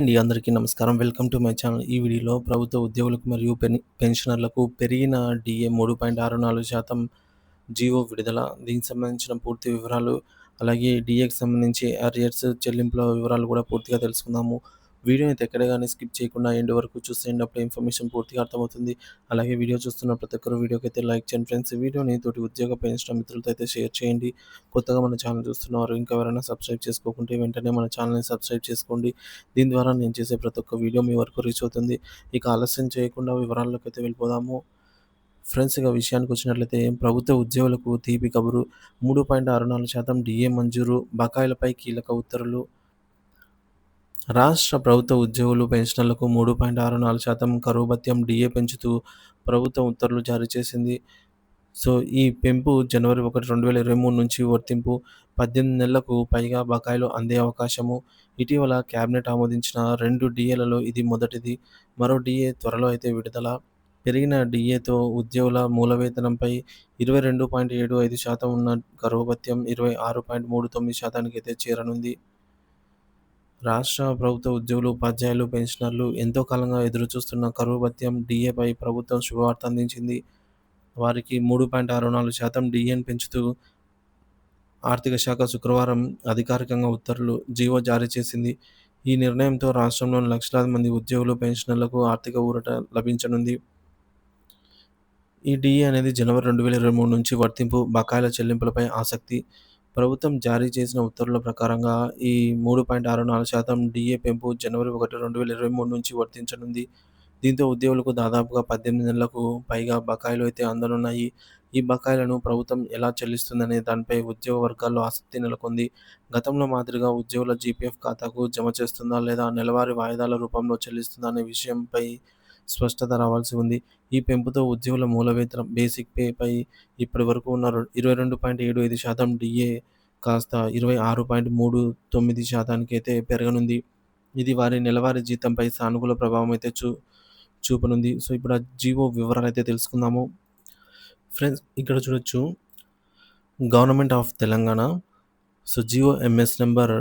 అందరికీ నమస్కారం. Welcome to my channel. ఈ వీడియోలో ప్రభుత్వ ఉద్యోగులకు మరియు పెన్షనర్లకు పెరిగిన డీఏ 3.64% జీవో విడుదల. దీనికి సంబంధించిన పూర్తి వివరాలు, అలాగే డీఏకి సంబంధించి అరియర్స్ చెల్లింపుల వివరాలు కూడా పూర్తిగా తెలుసుకుందాము. వీడియోని అయితే ఎక్కడ గాని స్కిప్ చేయకుండా ఎండ్ వరకు చూసేయండి. అప్పుడే ఇన్ఫర్మేషన్ పూర్తిగా అర్థమవుతుంది. అలాగే వీడియో చూస్తున్న ప్రతి ఒక్కరు వీడియోకైతే లైక్ చేయండి ఫ్రెండ్స్. ఈ వీడియోని తోటి ఉద్యోగ పెన్షనర్ మిత్రులతో అయితే షేర్ చేయండి. కొత్తగా మన ఛానల్ చూస్తున్నవారు ఇంకా ఎవరైనా సబ్స్క్రైబ్ చేసుకోకుంటే వెంటనే మన ఛానల్‌ని సబ్స్క్రైబ్ చేసుకోండి. దీని ద్వారా నేను చేసే ప్రతి ఒక్క వీడియో మీ వరకు రీచ్ అవుతుంది. ఇక ఆలస్యం చేయకుండా వివరాల్లోకైతే వెళ్ళిపోదాము. ఫ్రెండ్స్, ఇక విషయానికొచ్చినట్లయితే ప్రభుత్వ ఉద్యోగులకు తీపి కబురు. 3.64% డీఏ మంజూరు. బకాయిలపై కీలక ఉత్తర్వులు. రాష్ట్ర ప్రభుత్వ ఉద్యోగులు, పెన్షనర్లకు 3.64% కరువు భత్యం డీఏ పెంచుతూ ప్రభుత్వం ఉత్తర్వులు జారీ చేసింది. సో, ఈ పెంపు జనవరి 1, 2023 నుంచి వర్తింపు. 18 నెలలకు పైగా బకాయిలు అందే అవకాశము. ఇటీవల కేబినెట్ ఆమోదించిన 2 డీఏలలో ఇది మొదటిది. మరో డీఏ త్వరలో అయితే విడుదల. పెరిగిన డీఏతో ఉద్యోగుల మూల వేతనంపై 22.75% ఉన్న కరువు భత్యం 26.39% అయితే చేరనుంది. రాష్ట్ర ప్రభుత్వ ఉద్యోగులు, ఉపాధ్యాయులు, పెన్షనర్లు ఎంతో కాలంగా ఎదురుచూస్తున్న కరువు భత్యం డీఏపై ప్రభుత్వం శుభవార్త అందించింది. వారికి 3.64% డీఏను పెంచుతూ ఆర్థిక శాఖ శుక్రవారం అధికారికంగా ఉత్తర్వులు, జీవో జారీ చేసింది. ఈ నిర్ణయంతో రాష్ట్రంలోని లక్షలాది మంది ఉద్యోగులు, పెన్షనర్లకు ఆర్థిక ఊరట లభించనుంది. ఈ డీఏ అనేది జనవరి 2023 నుంచి వర్తింపు. బకాయిల చెల్లింపులపై ఆసక్తి. ప్రభుత్వం జారీ చేసిన ఉత్తర్వుల ప్రకారంగా ఈ 3.64% డీఏ పెంపు జనవరి 1, 2023 నుంచి వర్తించనుంది. దీంతో ఉద్యోగులకు దాదాపుగా 18 నెలలకు పైగా బకాయిలు అయితే అందనున్నాయి. ఈ బకాయిలను ప్రభుత్వం ఎలా చెల్లిస్తుందనే దానిపై ఉద్యోగ వర్గాల్లో ఆసక్తి నెలకొంది. గతంలో మాదిరిగా ఉద్యోగుల జీపీఎఫ్ ఖాతాకు జమ చేస్తుందా, లేదా నెలవారీ వాయిదాల రూపంలో చెల్లిస్తుందా అనే విషయంపై స్పష్టత రావాల్సి ఉంది. ఈ పెంపుతో ఉద్యోగుల మూల వేతనం బేసిక్ పేపై ఇప్పటివరకు ఉన్న 22.75% డీఏ కాస్త 26.39% అయితే పెరగనుంది. ఇది వారి నెలవారీ జీతంపై సానుకూల ప్రభావం అయితే చూపనుంది. సో, ఇప్పుడు ఆ జీవో వివరాలైతే తెలుసుకుందాము. ఫ్రెండ్స్, ఇక్కడ చూడొచ్చు, government of Telangana. So, GO MS number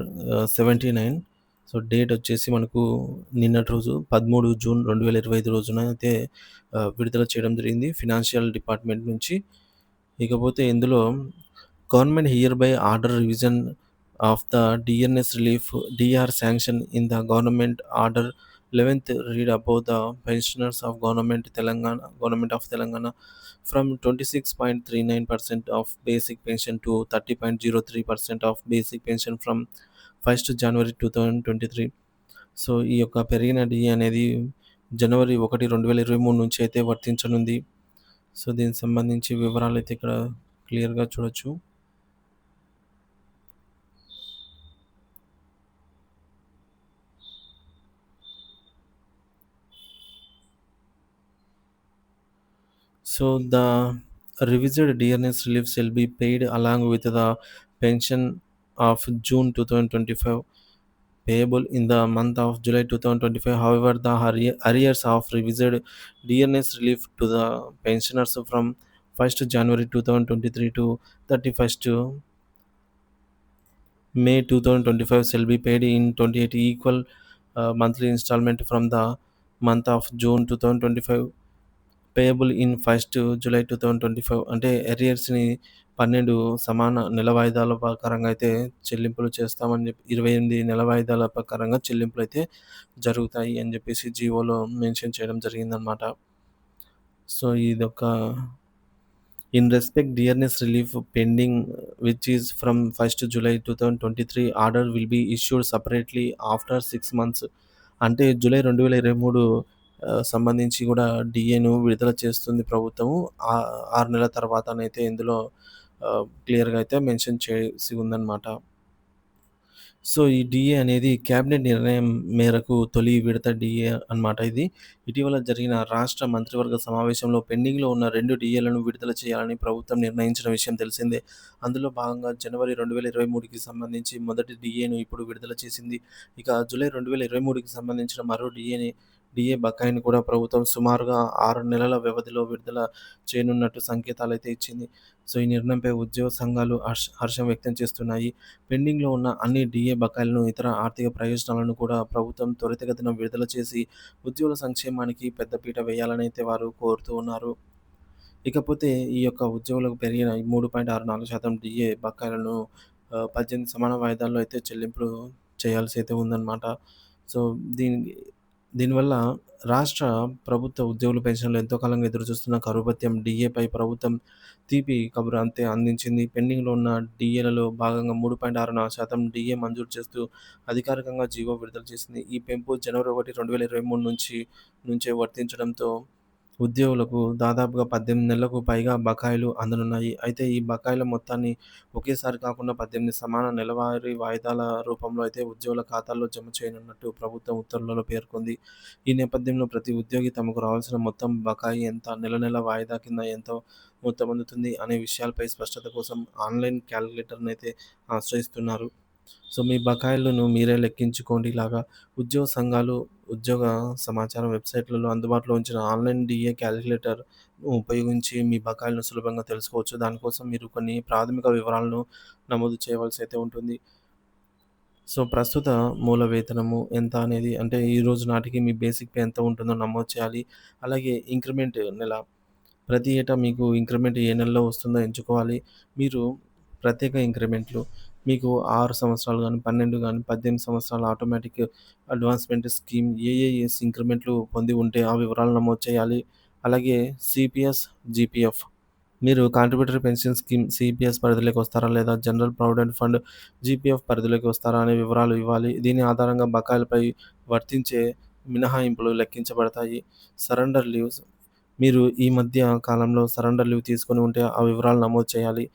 79. So, date వచ్చేసి మనకు నిన్నటి రోజు 13 జూన్ 2025 రోజున అయితే విడుదల చేయడం జరిగింది ఫినాన్షియల్ డిపార్ట్మెంట్ నుంచి. ఇకపోతే ఇందులో government here by order revision of the DNS relief DR sanction in the government order 11th read above the pensioners of government of Telangana from 26.39% of basic pension to 30.03% of basic pension from 1st January 2023. So, ఈ యొక్క పెరిగిన DA అనేది జనవరి 1, 2023 నుంచి అయితే వర్తించనుంది. So, దీనికి సంబంధించి వివరాలైతే ఇక్కడ క్లియర్‌గా చూడొచ్చు. So, the revised dearness relief shall be paid along with the pension of June 2025, payable in the month of July 2025. However, the arrears of revised dearness relief to the pensioners from 1st January 2023 to 31st May 2025 shall be paid in 28 equal monthly installment from the month of June 2025, payable in 1st July 2025. అంటే అరియర్స్‌ని 12 సమాన నెల వాయిదాల ప్రకారంగా అయితే చెల్లింపులు చేస్తామని చెప్పి 28 నెల వాయిదాల ప్రకారంగా చెల్లింపులైతే జరుగుతాయి అని చెప్పేసి జీవోలో మెన్షన్ చేయడం జరిగిందనమాట. సో, ఇదొక in respect dearness relief pending which is from 1st July 2023 order will be issued separately after 6 months. అంటే జూలై 2023 సంబంధించి కూడా డీఏను విడుదల చేస్తుంది ప్రభుత్వము. 6 నెలల తర్వాతనైతే ఇందులో క్లియర్‌గా అయితే మెన్షన్ చేసి ఉందనమాట. సో, ఈ డీఏ అనేది కేబినెట్ నిర్ణయం మేరకు తొలి విడత డీఏ అనమాట ఇది. ఇటీవల జరిగిన రాష్ట్ర మంత్రివర్గ సమావేశంలో పెండింగ్‌లో ఉన్న 2 డీఏలను విడుదల చేయాలని ప్రభుత్వం నిర్ణయించిన విషయం తెలిసిందే. అందులో భాగంగా జనవరి 2023కి సంబంధించి మొదటి డీఏను ఇప్పుడు విడుదల చేసింది. ఇక జూలై 2023కి సంబంధించిన మరో డీఏని డీఏ బకాయిని కూడా ప్రభుత్వం సుమారుగా 6 నెలల వ్యవధిలో విడుదల చేయనున్నట్టు సంకేతాలైతే ఇచ్చింది. సో, ఈ నిర్ణయంపై ఉద్యోగ సంఘాలు హర్షం వ్యక్తం చేస్తున్నాయి. పెండింగ్‌లో ఉన్న అన్ని డీఏ బకాయిలను, ఇతర ఆర్థిక ప్రయోజనాలను కూడా ప్రభుత్వం త్వరితగతిన విడుదల చేసి ఉద్యోగుల సంక్షేమానికి పెద్దపీట వేయాలనైతే వారు కోరుతూ ఉన్నారు. ఇకపోతే ఈ యొక్క ఉద్యోగులకు పెరిగిన ఈ 3.64% డీఏ బకాయిలను 18 సమాన వాయిదాల్లో అయితే చెల్లింపులు చేయాల్సి అయితే ఉందన్నమాట. సో, దీనికి దీనివల్ల రాష్ట్ర ప్రభుత్వ ఉద్యోగుల పెన్షన్లు ఎంతో కాలంగా ఎదురుచూస్తున్న కరువు భత్యం డీఏపై ప్రభుత్వం తీపి కబురు అంతే అందించింది. పెండింగ్‌లో ఉన్న డీఏలలో భాగంగా 3.64% డీఏ మంజూరు చేస్తూ అధికారికంగా జీవో విడుదల చేసింది. ఈ పెంపు జనవరి 1, 2023 నుంచే వర్తించడంతో ఉద్యోగులకు దాదాపుగా 18 నెలలకు పైగా బకాయిలు అందనున్నాయి. అయితే ఈ బకాయిల మొత్తాన్ని ఒకేసారి కాకుండా 18 సమాన నెలవారీ వాయిదాల రూపంలో అయితే ఉద్యోగుల ఖాతాల్లో జమ చేయనున్నట్టు ప్రభుత్వం ఉత్తర్వులలో పేర్కొంది. ఈ నేపథ్యంలో ప్రతి ఉద్యోగి తమకు రావాల్సిన మొత్తం బకాయి ఎంత, నెల నెల వాయిదా కింద ఎంత మొత్తం అందుతుంది అనే విషయాలపై స్పష్టత కోసం ఆన్‌లైన్ క్యాలిక్యులేటర్‌నైతే ఆశ్రయిస్తున్నారు. సో, మీ బకాయిలను మీరే లెక్కించుకోండి ఇలాగా. ఉద్యోగ సంఘాలు, ఉద్యోగ సమాచారం వెబ్‌సైట్‌లలో అందుబాటులో ఉంచిన ఆన్‌లైన్ డీఏ క్యాలిక్యులేటర్ ఉపయోగించి మీ బకాయిలను సులభంగా తెలుసుకోవచ్చు. దానికోసం మీరు కొన్ని ప్రాథమిక వివరాలను నమోదు చేయవలసి అయితే ఉంటుంది. సో, ప్రస్తుత మూల వేతనము ఎంత అనేది అంటే ఈ రోజు నాటికి మీ బేసిక్ పే ఎంత ఉంటుందో నమోదు చేయాలి. అలాగే ఇంక్రిమెంట్ నెల ప్రతి ఏటా మీకు ఇంక్రిమెంట్ ఏ నెలలో వస్తుందో ఎంచుకోవాలి. మీరు ప్రత్యేక ఇంక్రిమెంట్లు మీకు 6 సంవత్సరాలు గానీ, 12 గానీ, 18 సంవత్సరాల ఆటోమేటిక్ అడ్వాన్స్‌మెంట్ స్కీమ్ ఏఏఎస్ ఇంక్రిమెంట్లు పొంది ఉంటే ఆ వివరాలు నమోదు చేయాలి. అలాగే సీపీఎస్, జీపీఎఫ్ మీరు కాంట్రిబ్యూటరీ పెన్షన్ స్కీమ్ సీపీఎస్ పరిధిలోకి వస్తారా? లేదా జనరల్ ప్రావిడెంట్ ఫండ్ జీపీఎఫ్ పరిధిలోకి వస్తారా? అనే వివరాలు ఇవ్వాలి. దీని ఆధారంగా బకాయిలపై వర్తించే మినహాయింపులు లెక్కించబడతాయి. సరెండర్ లీవ్స్ మీరు ఈ మధ్య కాలంలో సరెండర్ లీవ్ తీసుకొని ఉంటే ఆ వివరాలు నమోదు చేయాలి.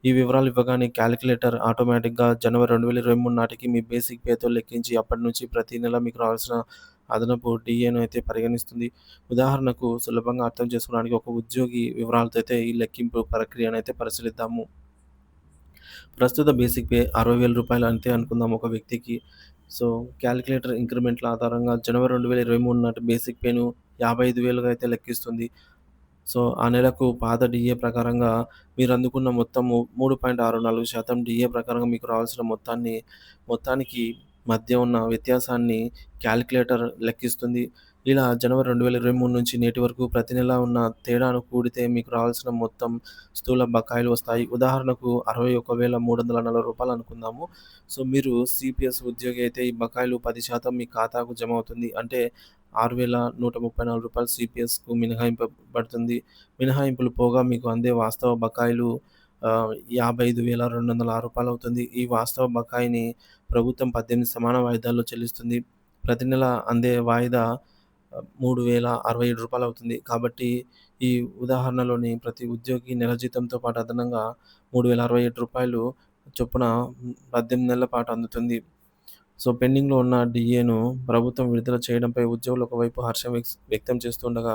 ఈ వివరాలు ఇవ్వగానే క్యాలిక్యులేటర్ ఆటోమేటిక్‌గా జనవరి 2023 నాటికి మీ బేసిక్ పేతో లెక్కించి అప్పటి నుంచి ప్రతి నెల మీకు రావాల్సిన అదనపు డీఏను అయితే పరిగణిస్తుంది. ఉదాహరణకు సులభంగా అర్థం చేసుకోవడానికి ఒక ఉద్యోగి వివరాలతో అయితే ఈ లెక్కింపు ప్రక్రియనైతే పరిశీలిద్దాము. ప్రస్తుత బేసిక్ పే రూ. 60,000 అంతే అనుకుందాం ఒక వ్యక్తికి. సో, క్యాలిక్యులేటర్ ఇంక్రిమెంట్‌ల ఆధారంగా జనవరి 2023 నాటి బేసిక్ పేను 55,000గా అయితే లెక్కిస్తుంది. సో, ఆ నెలకు పాత డీఏ ప్రకారంగా మీరు అందుకున్న మొత్తము 3.64% డీఏ ప్రకారంగా మీకు రావాల్సిన మొత్తానికి మధ్య ఉన్న వ్యత్యాసాన్ని క్యాలిక్యులేటర్ లెక్కిస్తుంది. ఇలా జనవరి 2023 నుంచి నేటి వరకు ప్రతి నెలా ఉన్న తేడాను కూడితే మీకు రావాల్సిన మొత్తం స్థూల బకాయిలు వస్తాయి. ఉదాహరణకు రూ. 61,340 అనుకుందాము. సో, మీరు సీపీఎస్ ఉద్యోగి అయితే ఈ బకాయిలు 10% మీ ఖాతాకు జమ అవుతుంది. అంటే రూ. 6,134 సీపీఎస్‌కు మినహాయింపబడుతుంది. మినహాయింపులు పోగా మీకు అందే వాస్తవ బకాయిలు రూ. 55,206 అవుతుంది. ఈ వాస్తవ బకాయిని ప్రభుత్వం 18 సమాన వాయిదాల్లో చెల్లిస్తుంది. ప్రతి నెల అందే వాయిదా రూ. 3,067 అవుతుంది. కాబట్టి ఈ ఉదాహరణలోని ప్రతి ఉద్యోగి నెల జీతంతో పాటు అదనంగా రూ. 3,067 చొప్పున 18 నెలల పాటు అందుతుంది. సో, పెండింగ్‌లో ఉన్న డీఏను ప్రభుత్వం విడుదల చేయడంపై ఉద్యోగులు ఒకవైపు హర్షం వ్యక్తం చేస్తుండగా,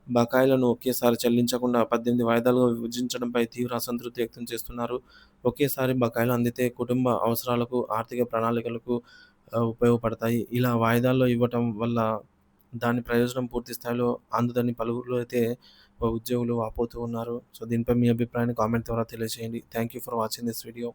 బకాయిలను ఒకేసారి చెల్లించకుండా 18 వాయిదాలుగా విభజించడంపై తీవ్ర అసంతృప్తి వ్యక్తం చేస్తున్నారు. ఒకేసారి బకాయిలు అందితే కుటుంబ అవసరాలకు, ఆర్థిక ప్రణాళికలకు ఉపయోగపడతాయి. ఇలా వాయిదాల్లో ఇవ్వటం వల్ల దాని ప్రయోజనం పూర్తి స్థాయిలో అందదని పలువురు అయితే ఉద్యోగులు వాపోతూ ఉన్నారు. సో, దీనిపై మీ అభిప్రాయాన్ని కామెంట్ ద్వారా తెలియజేయండి. Thank you for watching this video.